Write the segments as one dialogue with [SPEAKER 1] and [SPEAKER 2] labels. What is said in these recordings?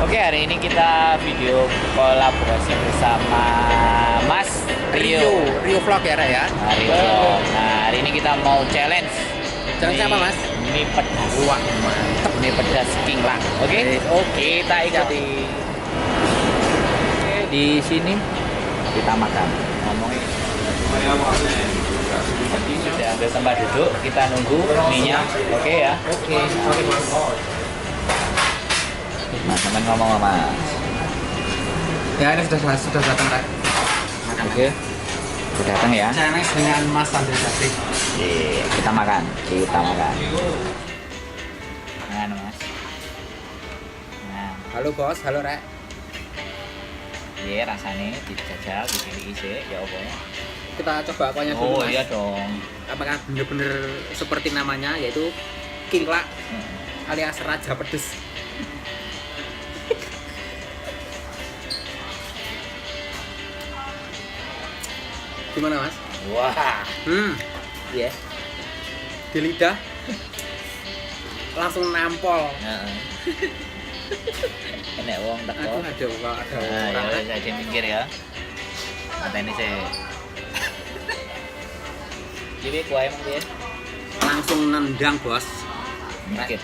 [SPEAKER 1] Oke, hari ini kita video kolaborasi bersama Mas Rio.
[SPEAKER 2] Rio Vlog ya, Rek ya.
[SPEAKER 1] Nah, Rio Vlog. Nah, hari ini kita mau challenge.
[SPEAKER 2] Challenge apa, Mas?
[SPEAKER 1] Mie pedas.
[SPEAKER 2] Wah, mantep.
[SPEAKER 1] Mie pedas King Lang. Oke?
[SPEAKER 2] Oke.
[SPEAKER 1] Kita ikuti. Oke, di sini kita makan. Ngomongin. Jadi sudah ambil tempat duduk, kita nunggu mie-nya. Oke ya.
[SPEAKER 2] Oke, Mas.
[SPEAKER 1] Mas, teman ngomong sama Mas.
[SPEAKER 2] Ya, ini sudah datang, Rek. Makan.
[SPEAKER 1] Oke. Sudah datang ya.
[SPEAKER 2] Challenge dengan Mas Andri Jati.
[SPEAKER 1] Kita makan. Makan, Mas. Nah,
[SPEAKER 2] Halo, Bos. Halo, Rek.
[SPEAKER 1] iya rasanya dijajal, dipilih isi, ya apa?
[SPEAKER 2] Kita coba apanya dulu,
[SPEAKER 1] Oh
[SPEAKER 2] Mas.
[SPEAKER 1] iya dong.
[SPEAKER 2] Apakah benar-benar seperti namanya, yaitu King Lak alias Raja Pedes? Gimana, Mas?
[SPEAKER 1] Wah,
[SPEAKER 2] Iya. Di lidah langsung nampol.
[SPEAKER 1] heeh. Enek wong teko.
[SPEAKER 2] Aduh, ada
[SPEAKER 1] Nah, ya
[SPEAKER 2] orang.
[SPEAKER 1] wis aja minggir ya. Mateni sih. Jadi kuah emang piye?
[SPEAKER 2] Langsung nendang, Bos.
[SPEAKER 1] Mikir.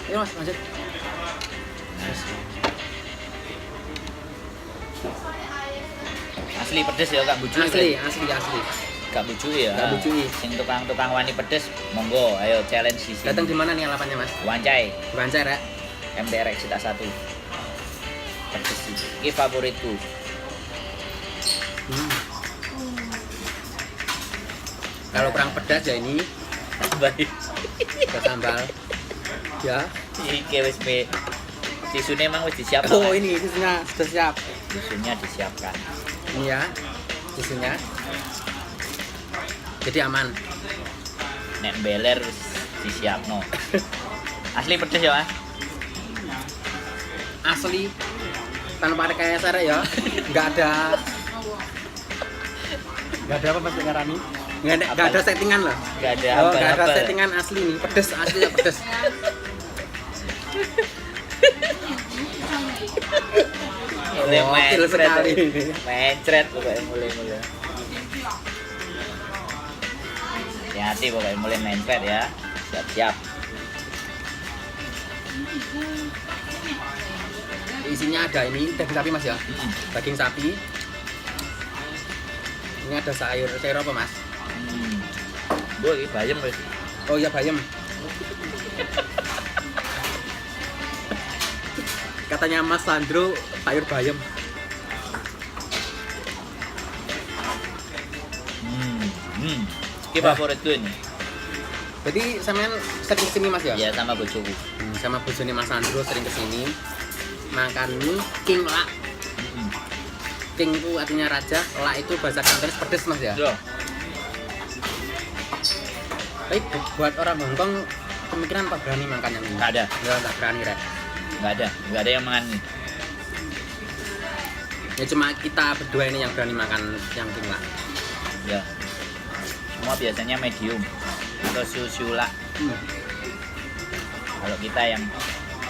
[SPEAKER 2] Ini, Mas, lanjut.
[SPEAKER 1] Asli pedes ya, Kak Buju.
[SPEAKER 2] Asli.
[SPEAKER 1] Kak Buju ya.
[SPEAKER 2] Kak Buju.
[SPEAKER 1] Sing tukang wani pedes, monggo ayo challenge di sini.
[SPEAKER 2] Datang di mana nih alapannya, Mas?
[SPEAKER 1] Wancai,
[SPEAKER 2] Bancar, Rek.
[SPEAKER 1] MTRX Cita 1. Pedes sih. Ini favoritku.
[SPEAKER 2] Kalau kurang pedas ya ini
[SPEAKER 1] Baik.
[SPEAKER 2] ada sambal. Ya.
[SPEAKER 1] Iki wis pe. Tisunya emang wis disiapkan.
[SPEAKER 2] Oh, ini tisunya sudah siap.
[SPEAKER 1] Tisunya disiapkan.
[SPEAKER 2] Ini ya, tisunya. Jadi aman.
[SPEAKER 1] Nek beler wis disiapno. Asli pedes ya, Mas?
[SPEAKER 2] Asli tanpa rekayasa, Rek ya. Nggak ada apa, Mas Ngarani? Nggak ada settingan loh.
[SPEAKER 1] Enggak ada
[SPEAKER 2] Oh, nggak ada
[SPEAKER 1] abal-abal.
[SPEAKER 2] settingan asli nih. Pedes, aslinya pedes.
[SPEAKER 1] Mulai
[SPEAKER 2] Gokil
[SPEAKER 1] mencret
[SPEAKER 2] sekali.
[SPEAKER 1] Mencret pokoknya mulai. Hati-hati pokoknya mulai mencret ya. Siap-siap.
[SPEAKER 2] Isinya ada ini daging sapi, Mas ya. Daging sapi. Ini ada sayur apa, Mas?
[SPEAKER 1] Bu, ini bayam wis.
[SPEAKER 2] Oh iya, bayam. Katanya Mas Sandro sayur bayam.
[SPEAKER 1] Ini favoritku ini.
[SPEAKER 2] Jadi sampean sering kesini, Mas ya?
[SPEAKER 1] Ya sama bojoku.
[SPEAKER 2] Sama bojone Mas Sandro sering kesini makan mie King Lak. King itu artinya raja, Lak itu bahasa Kantonis pedes, Mas ya.
[SPEAKER 1] Yo.
[SPEAKER 2] Tapi buat orang Hongkong pemikiran apa berani makan yang ini?
[SPEAKER 1] Enggak ada.
[SPEAKER 2] Nggak berani, Rek.
[SPEAKER 1] Enggak ada yang makan ini.
[SPEAKER 2] Ya cuma kita berdua ini yang berani makan yang King Lak.
[SPEAKER 1] Ya. Semua biasanya medium atau susula. Kalau kita yang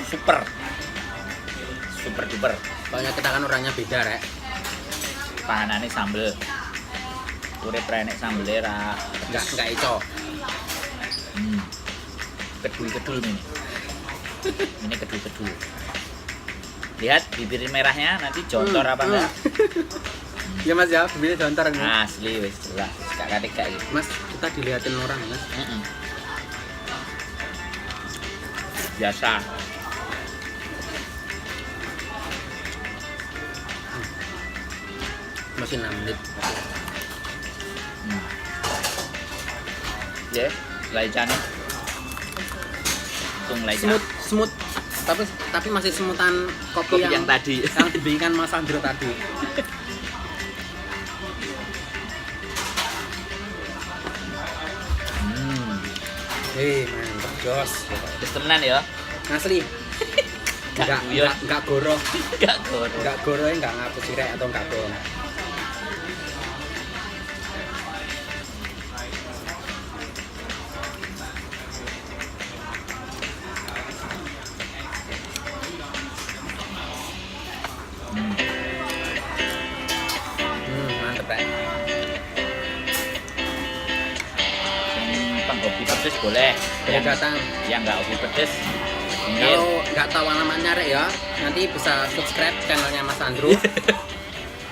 [SPEAKER 1] super duper.
[SPEAKER 2] Soalnya kita kan orangnya beda, Rek.
[SPEAKER 1] Pahanane sambel. Urip renek sambele ra.
[SPEAKER 2] Nggak ico.
[SPEAKER 1] Kedul ini. Ini kedul. Lihat bibir merahnya nanti jontor apa enggak?
[SPEAKER 2] Ya, Mas ya, bibirnya jontor ini.
[SPEAKER 1] Asli wis jelas. Gak katik gak iki.
[SPEAKER 2] Mas, kita dilihatin orang, Mas.
[SPEAKER 1] Biasa.
[SPEAKER 2] Masih 6 menit.
[SPEAKER 1] Ya, laicane. Tung laican.
[SPEAKER 2] Smooth. Tapi masih smoothan kopi
[SPEAKER 1] Yang tadi.
[SPEAKER 2] yang diberikan Mas Sandro tadi. Mantap, jos.
[SPEAKER 1] Wis temenan ya.
[SPEAKER 2] Asli.
[SPEAKER 1] Gak guyon.
[SPEAKER 2] Enggak goro.
[SPEAKER 1] Gak goro.
[SPEAKER 2] Enggak goro, enggak ngapus sirek atau enggak bohong.
[SPEAKER 1] pedes boleh.
[SPEAKER 2] Boleh datang.
[SPEAKER 1] Yang nggak hobi pedes.
[SPEAKER 2] Kalau nggak tahu alamatnya Rek ya, nanti bisa subscribe channelnya Mas Andro.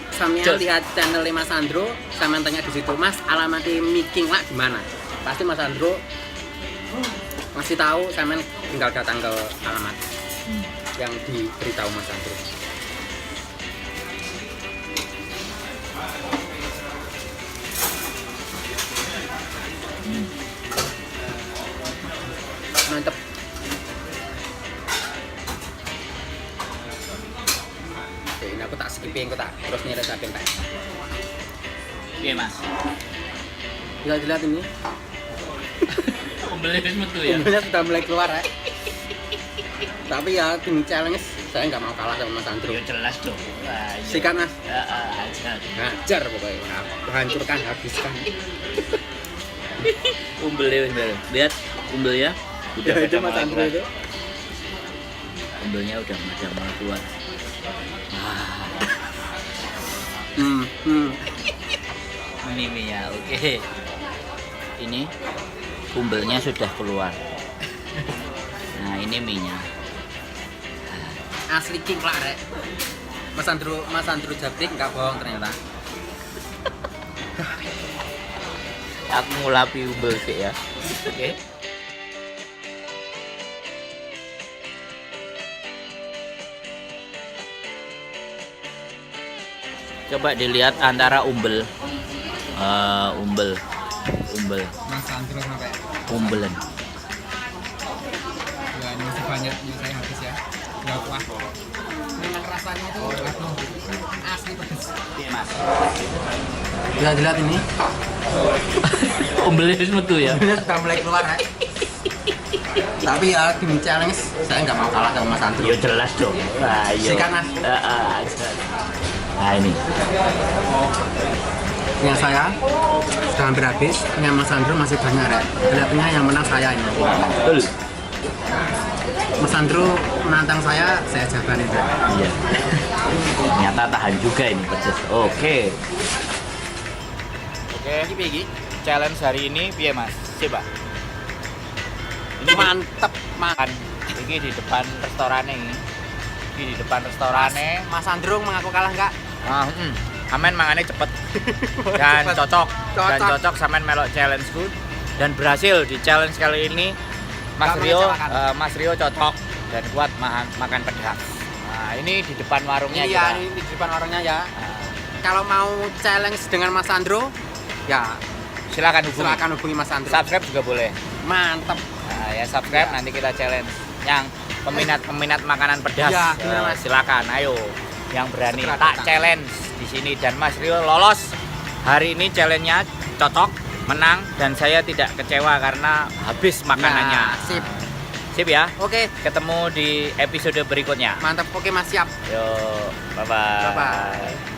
[SPEAKER 2] Sampean lihat channelnya Mas Andro, sampean tanya di situ, Mas, alamatnya Miking lah di mana? Pasti Mas Andro masih tahu, sampean tinggal datang ke alamat yang diberitahu Mas Andro. Mantep. Ini aku tak skipping, aku tak terus nyeresakin tak.
[SPEAKER 1] Iya Mas.
[SPEAKER 2] Lihat ini,
[SPEAKER 1] Umbelnya metu ya.
[SPEAKER 2] umbelnya sudah mulai keluar ya. Tapi ya tim challenge saya nggak mau kalah sama Mas Andro.
[SPEAKER 1] Ya jelas dong. Wah, iya.
[SPEAKER 2] Sikat Mas,
[SPEAKER 1] Ajar.
[SPEAKER 2] hajar pokoknya, hancurkan, habiskan.
[SPEAKER 1] Umbelnya bener. Lihat umbelnya udah
[SPEAKER 2] Ya, itu
[SPEAKER 1] pada
[SPEAKER 2] Mas
[SPEAKER 1] mulai
[SPEAKER 2] Andro
[SPEAKER 1] keluar.
[SPEAKER 2] itu.
[SPEAKER 1] Umbelnya udah mulai keluar. Ini mie-nya, oke. Ini umbelnya sudah keluar. Nah, ini mie-nya.
[SPEAKER 2] Asli king lah Rek. Mas Andro Jabrik nggak bohong ternyata.
[SPEAKER 1] Aku ngulapi umbel sih ya. Oke. Coba dilihat antara umbel. Umbel.
[SPEAKER 2] Mas Andro sampai
[SPEAKER 1] Umbelan.
[SPEAKER 2] ya ini masih banyak yang saya habis ya. Nggak kuah. Memang rasanya itu asli pedes.
[SPEAKER 1] Iya, Mas.
[SPEAKER 2] Ya dilihat ini,
[SPEAKER 1] Umbelnya metu ya.
[SPEAKER 2] umbelnya sudah mulai keluar ya. Tapi ya tim challenge saya nggak mau kalah sama Mas Andro.
[SPEAKER 1] Ya jelas dong. Nah, iya.
[SPEAKER 2] Sikat, Mas.
[SPEAKER 1] Ajar. Nah, ini.
[SPEAKER 2] Yang saya sudah hampir habis, yang Mas Andro masih banyak Rek. Kelihatannya yang menang saya ini.
[SPEAKER 1] Betul.
[SPEAKER 2] Mas Andro menantang saya jabanin Rek.
[SPEAKER 1] Iya. Ternyata tahan juga ini pedes. Oke. Oke. Challenge hari ini piye Mas? Coba. Ini
[SPEAKER 2] Mantep,
[SPEAKER 1] makan. Ini di depan restoran ini. Ini di depan restorannya.
[SPEAKER 2] Mas Andro mengaku kalah nggak?
[SPEAKER 1] Amen mangannya cepet dan cocok. Dan
[SPEAKER 2] Cocok.
[SPEAKER 1] cocok samen melok challengeku dan berhasil di challenge kali ini. Mas
[SPEAKER 2] Nggak
[SPEAKER 1] Rio,
[SPEAKER 2] mengecewakan.
[SPEAKER 1] Mas Rio cocok dan kuat makan pedas. Nah, ini di depan warungnya
[SPEAKER 2] Iya,
[SPEAKER 1] kita.
[SPEAKER 2] ini di depan warungnya ya.
[SPEAKER 1] Nah,
[SPEAKER 2] Kalau mau challenge dengan Mas Andro, ya
[SPEAKER 1] silakan hubungi.
[SPEAKER 2] silakan hubungi Mas Andro.
[SPEAKER 1] Subscribe juga boleh.
[SPEAKER 2] Mantep.
[SPEAKER 1] Nah, ya subscribe nanti kita challenge. Yang peminat makanan pedas,
[SPEAKER 2] Iya, bener, Mas.
[SPEAKER 1] silakan, ayo. Yang berani
[SPEAKER 2] Segera
[SPEAKER 1] tak
[SPEAKER 2] datang.
[SPEAKER 1] challenge di sini dan Mas Rio lolos. Hari ini challenge-nya cocok, menang dan saya tidak kecewa karena habis makanannya.
[SPEAKER 2] Ya, sip.
[SPEAKER 1] Sip ya.
[SPEAKER 2] Oke,
[SPEAKER 1] Ketemu di episode berikutnya.
[SPEAKER 2] mantap. Oke Mas, siap.
[SPEAKER 1] Yo, bye bye.
[SPEAKER 2] Bye-bye.